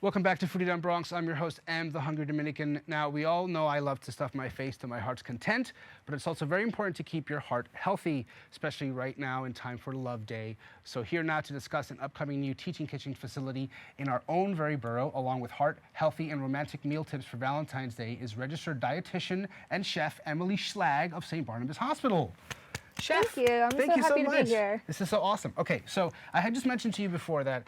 Welcome back to Foodie Down Bronx. I'm your host, Em, the Hungry Dominican. Now, we all know I love to stuff my face to my heart's content, but it's also very important to keep your heart healthy, especially right now in time for Love Day. So here now to discuss an upcoming new teaching kitchen facility in our own very borough, along with heart, healthy, and romantic meal tips for Valentine's Day, is registered dietitian and chef Emily Schlag of St. Barnabas Hospital. Chef, thank you. I'm so happy to be here. This is so awesome. Okay, so I had just mentioned to you before that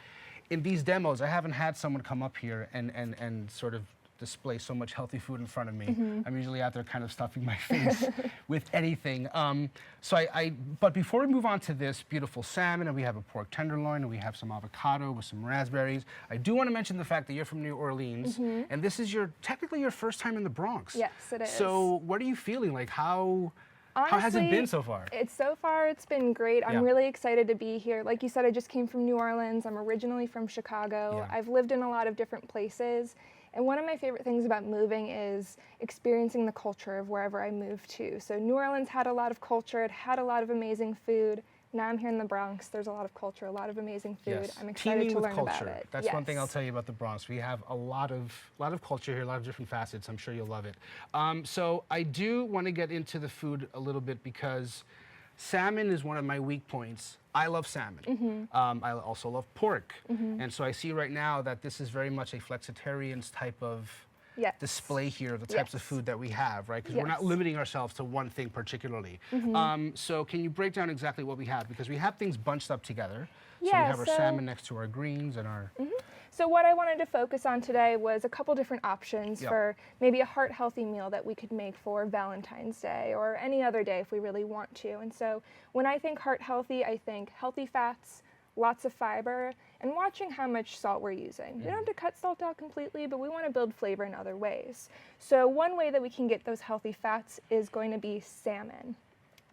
in these demos, I haven't had someone come up here and sort of display so much healthy food in front of me. I'm usually out there kind of stuffing my face with anything. But before we move on to this beautiful salmon, and we have a pork tenderloin, and we have some avocado with some raspberries, I do want to mention the fact that you're from New Orleans, and this is technically your first time in the Bronx. Yes, it is. So what are you feeling? Like Honestly, how has it been so far? It's been great. I'm really excited to be here. Like you said, I just came from New Orleans. I'm originally from Chicago. Yeah. I've lived in a lot of different places. And one of my favorite things about moving is experiencing the culture of wherever I move to. So New Orleans had a lot of culture. It had a lot of amazing food. Now I'm here in the Bronx. There's a lot of culture, a lot of amazing food. Yes. I'm excited to learn culture. about it. That's one thing I'll tell you about the Bronx. We have a lot of culture here, a lot of different facets. I'm sure you'll love it. So I do want to get into the food a little bit because salmon is one of my weak points. I love salmon. I also love pork. And so I see right now that this is very much a flexitarian's type of display here of the types of food that we have, right? Because we're not limiting ourselves to one thing particularly. So can you break down exactly what we have? Because we have things bunched up together. So we have our salmon next to our greens and our... So what I wanted to focus on today was a couple different options for maybe a heart-healthy meal that we could make for Valentine's Day or any other day if we really want to. And so when I think heart-healthy, I think healthy fats, lots of fiber, and watching how much salt we're using. We don't have to cut salt out completely, but we want to build flavor in other ways. So one way that we can get those healthy fats is going to be salmon.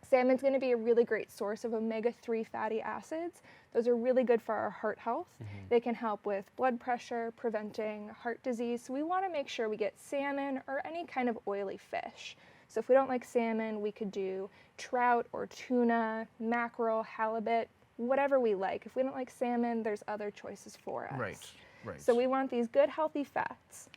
Salmon's going to be a really great source of omega-3 fatty acids. Those are really good for our heart health. They can help with blood pressure, preventing heart disease. So we want to make sure we get salmon or any kind of oily fish. So if we don't like salmon, we could do trout or tuna, mackerel, halibut, whatever we like. If we don't like salmon, there's other choices for us. Right. So we want these good healthy fats.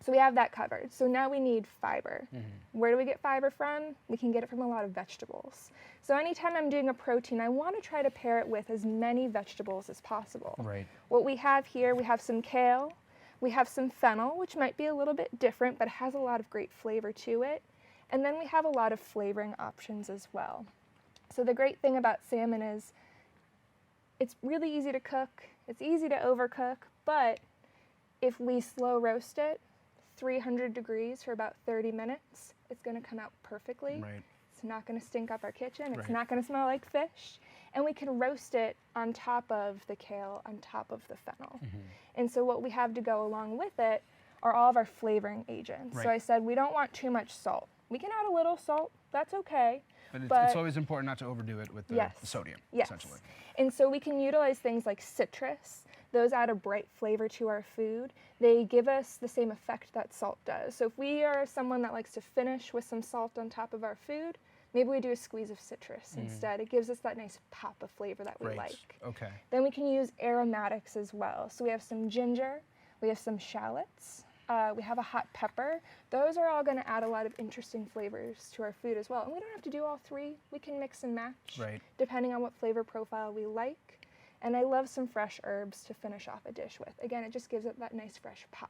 So we have that covered. So now we need fiber. Where do we get fiber from? We can get it from a lot of vegetables. So anytime I'm doing a protein, I want to try to pair it with as many vegetables as possible. Right. What we have here, we have some kale, we have some fennel, which might be a little bit different, but has a lot of great flavor to it. And then we have a lot of flavoring options as well. So the great thing about salmon is it's really easy to cook, it's easy to overcook, but if we slow roast it, 300 degrees for about 30 minutes, it's going to come out perfectly. Right. It's not going to stink up our kitchen. It's not going to smell like fish. And we can roast it on top of the kale, on top of the fennel. And so what we have to go along with it are all of our flavoring agents. So I said we don't want too much salt. We can add a little salt. That's okay. But it's always important not to overdo it with the sodium, essentially. And so we can utilize things like citrus. Those add a bright flavor to our food. They give us the same effect that salt does. So if we are someone that likes to finish with some salt on top of our food, maybe we do a squeeze of citrus instead. It gives us that nice pop of flavor that we like. Okay. Then we can use aromatics as well. So we have some ginger, we have some shallots, we have a hot pepper. Those are all going to add a lot of interesting flavors to our food as well. And we don't have to do all three. We can mix and match depending on what flavor profile we like. And I love some fresh herbs to finish off a dish with. Again, it just gives it that nice fresh pop.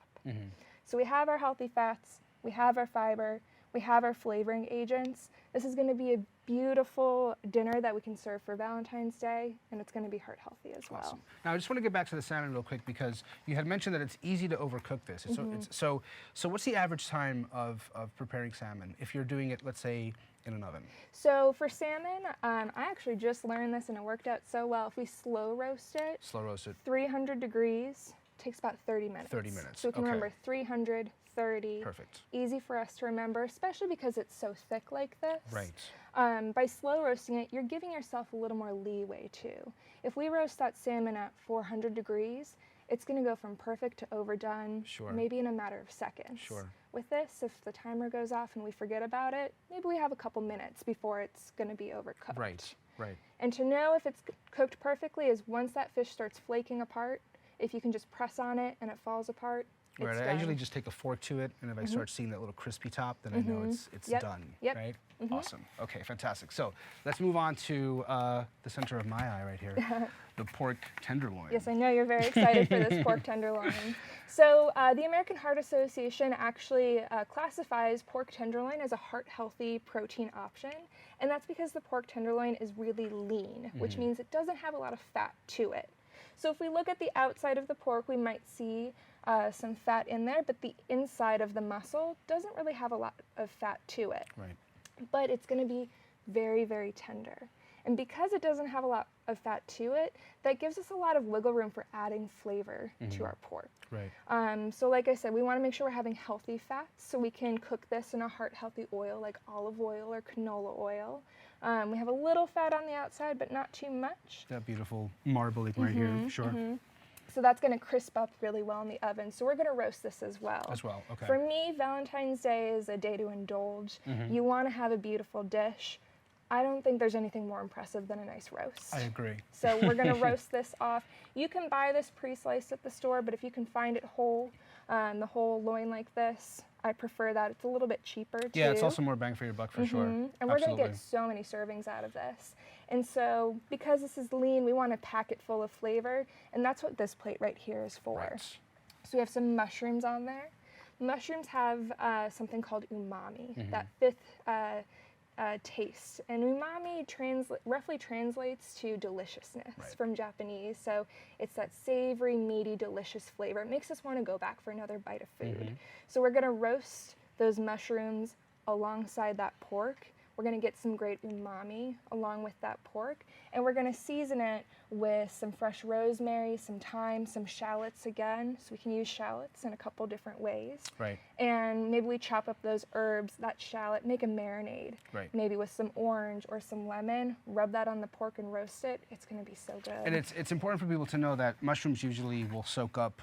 So we have our healthy fats, we have our fiber, we have our flavoring agents. This is going to be a beautiful dinner that we can serve for Valentine's Day, and it's going to be heart healthy as well. Now I just want to get back to the salmon real quick because you had mentioned that it's easy to overcook this. So what's the average time of preparing salmon if you're doing it, let's say, in an oven? So for salmon, I actually just learned this and it worked out so well. If we slow roast it, 300 degrees, takes about 30 minutes. 30 minutes. So we can remember 300, 30. Perfect. Easy for us to remember, especially because it's so thick like this. Right. By slow roasting it, you're giving yourself a little more leeway too. If we roast that salmon at 400 degrees, it's going to go from perfect to overdone, maybe in a matter of seconds. With this, if the timer goes off and we forget about it, maybe we have a couple minutes before it's going to be overcooked. Right. And to know if it's cooked perfectly is once that fish starts flaking apart, if you can just press on it and it falls apart, it's Right, done. I usually just take a fork to it, and if I start seeing that little crispy top, then I know it's Yep. done, Yep. right? Awesome. Okay, fantastic. So let's move on to the center of my eye right here, the pork tenderloin. Yes, I know you're very excited for this pork tenderloin. So the American Heart Association actually classifies pork tenderloin as a heart-healthy protein option, and that's because the pork tenderloin is really lean, which means it doesn't have a lot of fat to it. So if we look at the outside of the pork, we might see some fat in there, but the inside of the muscle doesn't really have a lot of fat to it. Right. But it's going to be very, very tender. And because it doesn't have a lot of fat to it, that gives us a lot of wiggle room for adding flavor to our pork. Right. So like I said, we want to make sure we're having healthy fats, so we can cook this in a heart-healthy oil like olive oil or canola oil. We have a little fat on the outside, but not too much. That beautiful marbling right here, sure. So that's going to crisp up really well in the oven. So we're going to roast this as well. As well, okay. For me, Valentine's Day is a day to indulge. You want to have a beautiful dish. I don't think there's anything more impressive than a nice roast. I agree. So we're going to roast this off. You can buy this pre-sliced at the store, but if you can find it whole, the whole loin like this, I prefer that. It's a little bit cheaper too. Yeah, it's also more bang for your buck for sure. And we're going to get so many servings out of this. And so because this is lean, we want to pack it full of flavor, and that's what this plate right here is for. Right. So we have some mushrooms on there. Mushrooms have something called umami, that fifth taste. And umami roughly translates to deliciousness from Japanese. So it's that savory, meaty, delicious flavor. It makes us want to go back for another bite of food. So we're going to roast those mushrooms alongside that pork. We're going to get some great umami along with that pork, and we're going to season it with some fresh rosemary, some thyme, some shallots again, so we can use shallots in a couple different ways. Right. And maybe we chop up those herbs, that shallot, make a marinade. Right. Maybe with some orange or some lemon, rub that on the pork and roast it. It's going to be so good. And it's important for people to know that mushrooms usually will soak up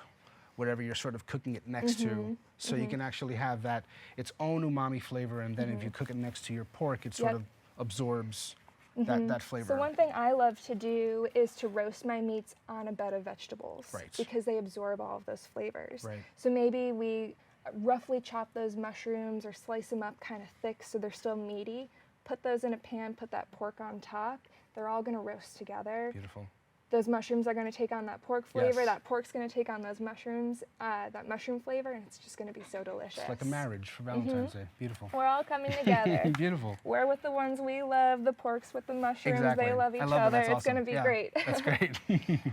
whatever you're sort of cooking it next to, so you can actually have that its own umami flavor, and then if you cook it next to your pork, it sort of absorbs that flavor. So one thing I love to do is to roast my meats on a bed of vegetables, because they absorb all of those flavors. Right. So maybe we roughly chop those mushrooms or slice them up kind of thick so they're still meaty, put those in a pan, put that pork on top. They're all going to roast together. Beautiful. Those mushrooms are going to take on that pork flavor. Yes. That pork's going to take on those mushrooms, that mushroom flavor, and it's just going to be so delicious. It's like a marriage for Valentine's Day. Beautiful. We're all coming together. Beautiful. We're with the ones we love, the porks with the mushrooms. Exactly. They love each I love other. It. That's It's going to be awesome. great. That's great.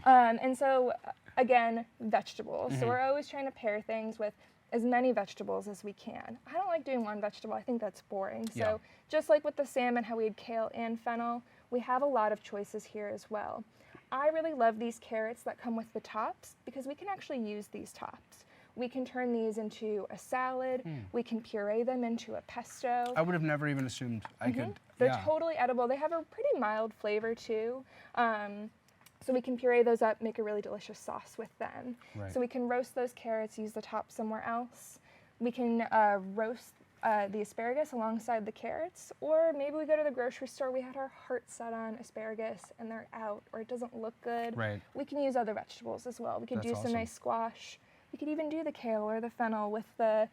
And so, again, vegetables. So we're always trying to pair things with as many vegetables as we can. I don't like doing one vegetable. I think that's boring. So just like with the salmon, how we had kale and fennel, we have a lot of choices here as well. I really love these carrots that come with the tops because we can actually use these tops. We can turn these into a salad. We can puree them into a pesto. I would have never even assumed I could. They're totally edible. They have a pretty mild flavor too. So we can puree those up, make a really delicious sauce with them. Right. So we can roast those carrots, use the top somewhere else. We can roast the asparagus alongside the carrots, or maybe we go to the grocery store, we had our heart set on asparagus and they're out, or it doesn't look good. Right. We can use other vegetables as well. We could do some nice squash. We could even do the kale or the fennel with the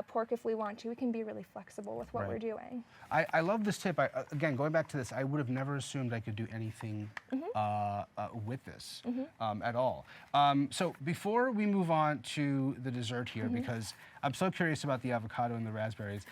pork if we want to. We can be really flexible with what we're doing. I love this tip. Again, going back to this, I would have never assumed I could do anything with this at all. So before we move on to the dessert here, because I'm so curious about the avocado and the raspberries,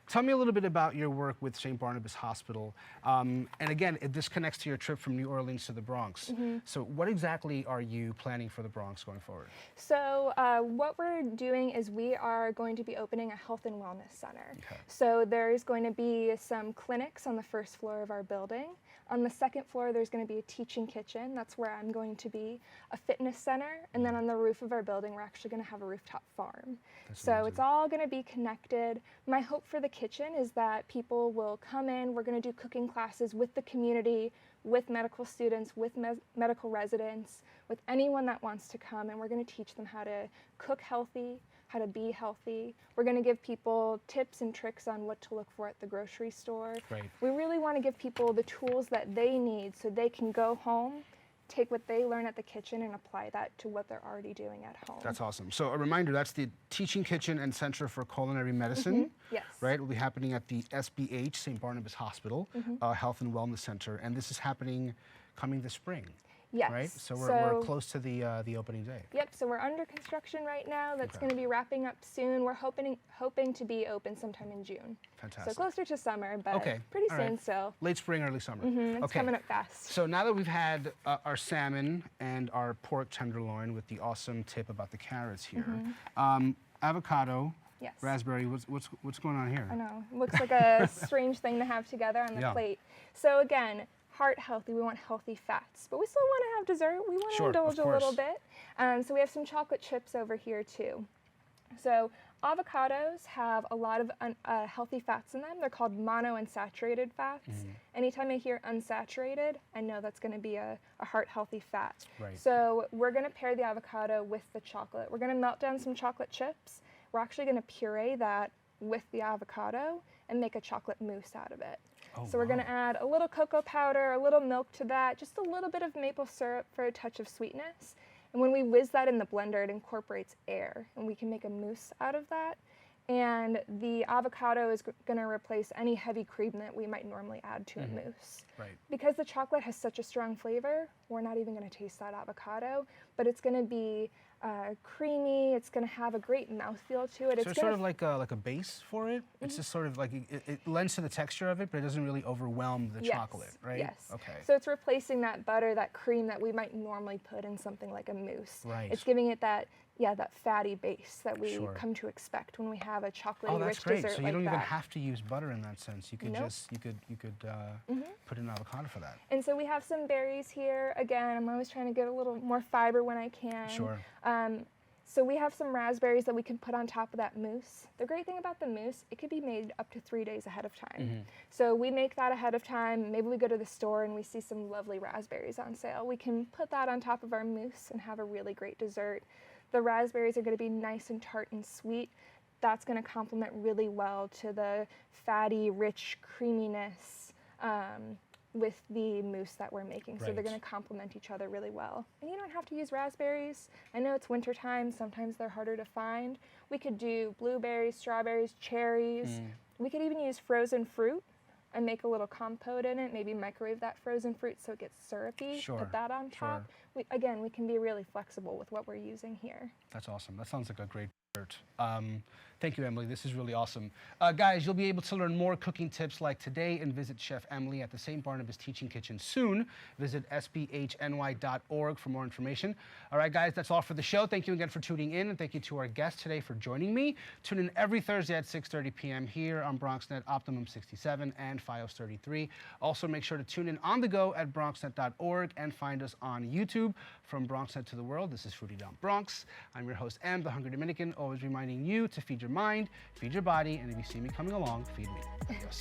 tell me a little bit about your work with St. Barnabas Hospital. And again, this connects to your trip from New Orleans to the Bronx. So what exactly are you planning for the Bronx going forward? So what we're doing is we are going to be opening a health and wellness center. So there's going to be some clinics on the first floor of our building. On the second floor, there's going to be a teaching kitchen. That's where I'm going to be. A fitness center. And then on the roof of our building, we're actually going to have a rooftop farm. So it's all going to be connected. My hope for the kitchen is that people will come in. We're going to do cooking classes with the community, with medical students, with medical residents, with anyone that wants to come. And we're going to teach them how to cook healthy, how to be healthy. We're going to give people tips and tricks on what to look for at the grocery store. Right. We really want to give people the tools that they need so they can go home, take what they learn at the kitchen and apply that to what they're already doing at home. That's awesome. So a reminder, that's the Teaching Kitchen and Center for Culinary Medicine. Yes. Right? It will be happening at the SBH, St. Barnabas Hospital, Health and Wellness Center. And this is happening coming this spring. Yes. Right? So we're close to the opening day. Yep, so we're under construction right now. That's going to be wrapping up soon. We're hoping to be open sometime in June. Fantastic. So closer to summer, but pretty All soon right. still. Late spring, early summer. It's coming up fast. So now that we've had our salmon and our pork tenderloin with the awesome tip about the carrots here, avocado, Yes. raspberry, what's going on here? I know. It looks like a strange thing to have together on the plate. So again, heart healthy, we want healthy fats, but we still want to have dessert. We want to indulge a little bit. So we have some chocolate chips over here too. So avocados have a lot of healthy fats in them. They're called monounsaturated fats. Anytime I hear unsaturated, I know that's going to be a heart healthy fat. Right. So we're going to pair the avocado with the chocolate. We're going to melt down some chocolate chips. We're actually going to puree that with the avocado and make a chocolate mousse out of it. So we're going to add a little cocoa powder, a little milk to that, just a little bit of maple syrup for a touch of sweetness. And when we whiz that in the blender, it incorporates air, and we can make a mousse out of that. And the avocado is going to replace any heavy cream that we might normally add to a mousse. Right. Because the chocolate has such a strong flavor, we're not even going to taste that avocado, but it's going to be creamy. It's going to have a great mouthfeel to it. So it's sort of like a base for it? It's just sort of like, it lends to the texture of it, but it doesn't really overwhelm the chocolate, right? Yes. Okay. So it's replacing that butter, that cream that we might normally put in something like a mousse. Right. It's giving it that fatty base that we come to expect when we have a chocolatey rich dessert like that. So you don't even have to use butter in that sense. You could just, you could put in avocado for that. And so we have some berries here. Again, I'm always trying to get a little more fiber when I can. Sure. So we have some raspberries that we can put on top of that mousse. The great thing about the mousse, it could be made up to 3 days ahead of time. So we make that ahead of time. Maybe we go to the store and we see some lovely raspberries on sale. We can put that on top of our mousse and have a really great dessert. The raspberries are going to be nice and tart and sweet. That's going to complement really well to the fatty, rich creaminess with the mousse that we're making. So they're going to complement each other really well. And you don't have to use raspberries. I know it's wintertime. Sometimes they're harder to find. We could do blueberries, strawberries, cherries. We could even use frozen fruit and make a little compote in it, maybe microwave that frozen fruit so it gets syrupy, put that on top. We can be really flexible with what we're using here. That's awesome. That sounds like a great dessert. Thank you, Emily. This is really awesome. Guys, you'll be able to learn more cooking tips like today and visit Chef Emily at the St. Barnabas Teaching Kitchen soon. Visit sbhny.org for more information. All right, guys, that's all for the show. Thank you again for tuning in, and thank you to our guests today for joining me. Tune in every Thursday at 6:30 p.m. here on BronxNet Optimum 67 and Fios 33. Also, make sure to tune in on the go at BronxNet.org and find us on YouTube. From BronxNet to the world, this is Foodie Down Bronx. I'm your host, Em, the Hungry Dominican, always reminding you to feed your mind, feed your body, and if you see me coming along, feed me. Adios.